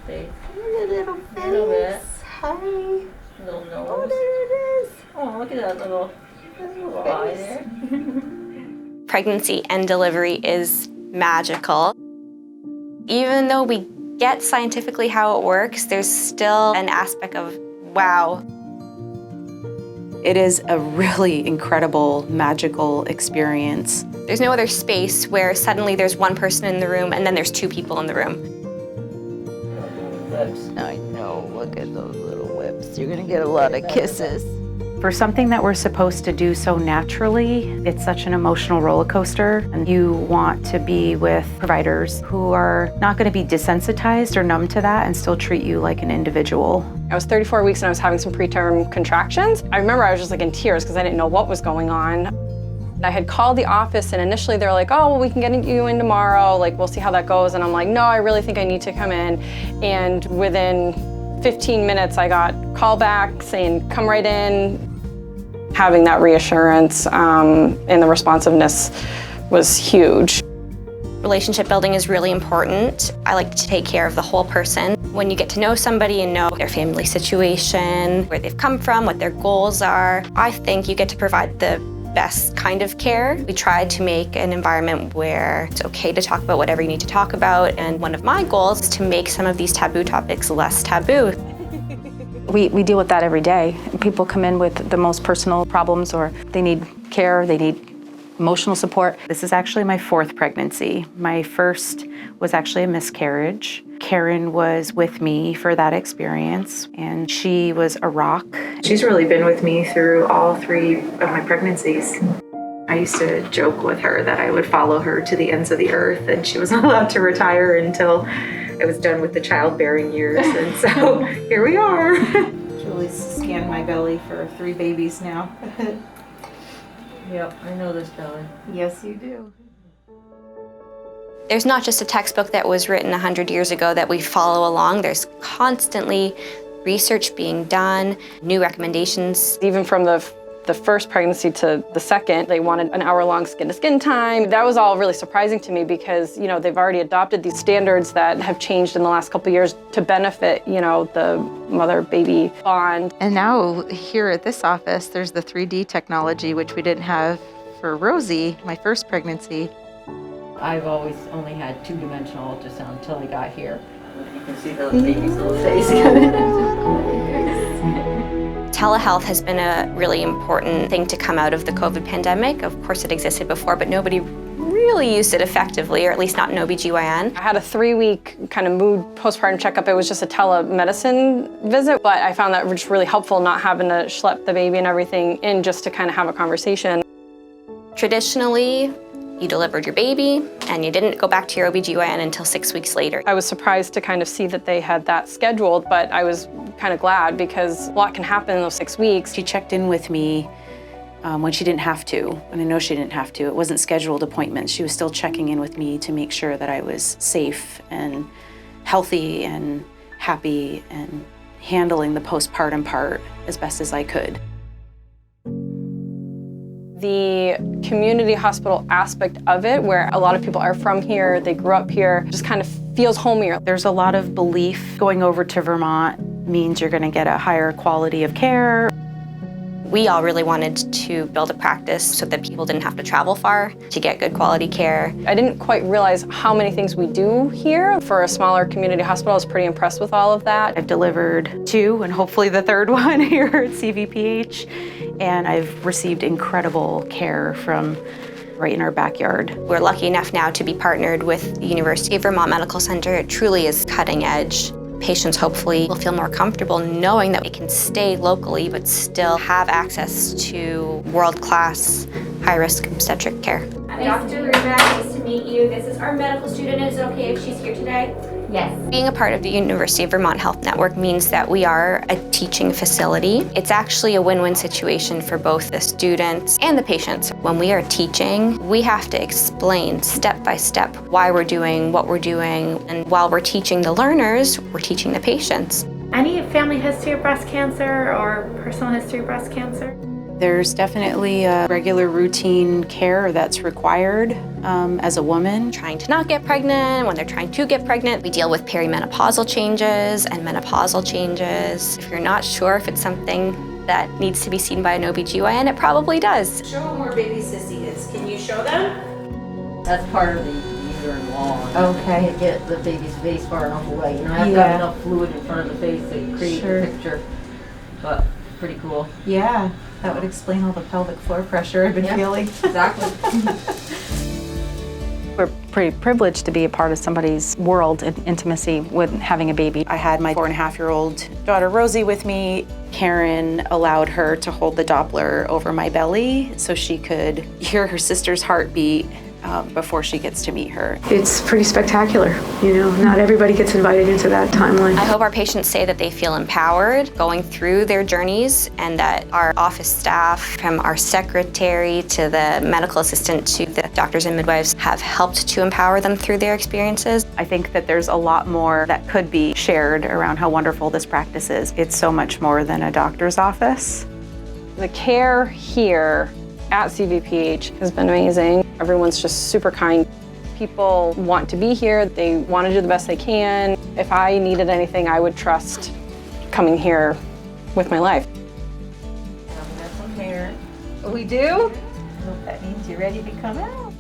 face. A little face. A little bit. Hi. Little nose. Oh, there it is. Oh, look at that little eye there. Pregnancy and delivery is magical. Even though we get scientifically how it works, there's still an aspect of, wow. It is a really incredible, magical experience. There's no other space where suddenly there's one person in the room and then there's two people in the room. I know, look at those little whips. You're gonna get a lot of kisses. For something that we're supposed to do so naturally, it's such an emotional roller coaster, and you want to be with providers who are not going to be desensitized or numb to that and still treat you like an individual. I was 34 weeks and I was having some preterm contractions. I remember I was just like in tears because I didn't know what was going on. I had called the office and initially they were like, oh, well, we can get you in tomorrow, like we'll see how that goes. And I'm like, no, I really think I need to come in. And within 15 minutes I got a call back saying, come right in. Having that reassurance and the responsiveness was huge. Relationship building is really important. I like to take care of the whole person. When you get to know somebody and know their family situation, where they've come from, what their goals are, I think you get to provide the best kind of care. We try to make an environment where it's okay to talk about whatever you need to talk about, and one of my goals is to make some of these taboo topics less taboo. We deal with that every day. People come in with the most personal problems, or they need care, they need emotional support. This is actually my fourth pregnancy. My first was actually a miscarriage. Karen was with me for that experience, and she was a rock. She's really been with me through all three of my pregnancies. I used to joke with her that I would follow her to the ends of the earth, and she wasn't allowed to retire until I was done with the childbearing years, and so here we are. Julie's scanned my belly for 3 babies now. Yep, I know this belly. Yes, you do. There's not just a textbook that was written 100 years ago that we follow along. There's constantly research being done, new recommendations. Even from the first pregnancy to the second, they wanted an hour-long skin-to-skin time. That was all really surprising to me because, you know, they've already adopted these standards that have changed in the last couple of years to benefit, you know, the mother-baby bond. And now here at this office, there's the 3D technology, which we didn't have for Rosie, my first pregnancy. I've always only had 2-dimensional ultrasound until I got here. You can see the baby's little face. Telehealth has been a really important thing to come out of the COVID pandemic. Of course, it existed before, but nobody really used it effectively, or at least not in OB/GYN. I had a 3-week kind of mood postpartum checkup. It was just a telemedicine visit, but I found that just really helpful not having to schlep the baby and everything in just to kind of have a conversation. Traditionally, you delivered your baby and you didn't go back to your OB/GYN until 6 weeks later. I was surprised to kind of see that they had that scheduled, but I was kind of glad because a lot can happen in those 6 weeks. She checked in with me when she didn't have to, and I know she didn't have to. It wasn't scheduled appointments. She was still checking in with me to make sure that I was safe and healthy and happy and handling the postpartum part as best as I could. The community hospital aspect of it, where a lot of people are from here, they grew up here, just kind of feels homier. There's a lot of belief going over to Vermont means you're going to get a higher quality of care. We all really wanted to build a practice so that people didn't have to travel far to get good quality care. I didn't quite realize how many things we do here. For a smaller community hospital, I was pretty impressed with all of that. I've delivered 2 and hopefully the 3rd one here at CVPH, and I've received incredible care from right in our backyard. We're lucky enough now to be partnered with the University of Vermont Medical Center. It truly is cutting edge. Patients hopefully will feel more comfortable knowing that we can stay locally but still have access to world-class, high-risk obstetric care. Dr. Rubak, nice to meet you. This is our medical student. Is it okay if she's here today? Yes. Being a part of the University of Vermont Health Network means that we are a teaching facility. It's actually a win-win situation for both the students and the patients. When we are teaching, we have to explain step by step why we're doing what we're doing. And while we're teaching the learners, we're teaching the patients. Any family history of breast cancer or personal history of breast cancer? There's definitely a regular routine care that's required as a woman. Trying to not get pregnant, when they're trying to get pregnant. We deal with perimenopausal changes and menopausal changes. If you're not sure if it's something that needs to be seen by an OBGYN, it probably does. Show them where baby sissy is. Can you show them? That's part of the uterine wall. Okay. You get the baby's face far enough away. You know, I've got enough fluid in front of the face to create a picture, but pretty cool. Yeah, that would explain all the pelvic floor pressure I've been feeling. Exactly. We're pretty privileged to be a part of somebody's world and intimacy with having a baby. I had my 4.5-year-old daughter Rosie with me. Karen allowed her to hold the Doppler over my belly so she could hear her sister's heartbeat before she gets to meet her. It's pretty spectacular. You know, not everybody gets invited into that timeline. I hope our patients say that they feel empowered going through their journeys, and that our office staff, from our secretary to the medical assistant to the doctors and midwives, have helped to empower them through their experiences. I think that there's a lot more that could be shared around how wonderful this practice is. It's so much more than a doctor's office. The care here at CVPH has been amazing. Everyone's just super kind. People want to be here. They want to do the best they can. If I needed anything, I would trust coming here with my life. We do? I hope that means you're ready to come out.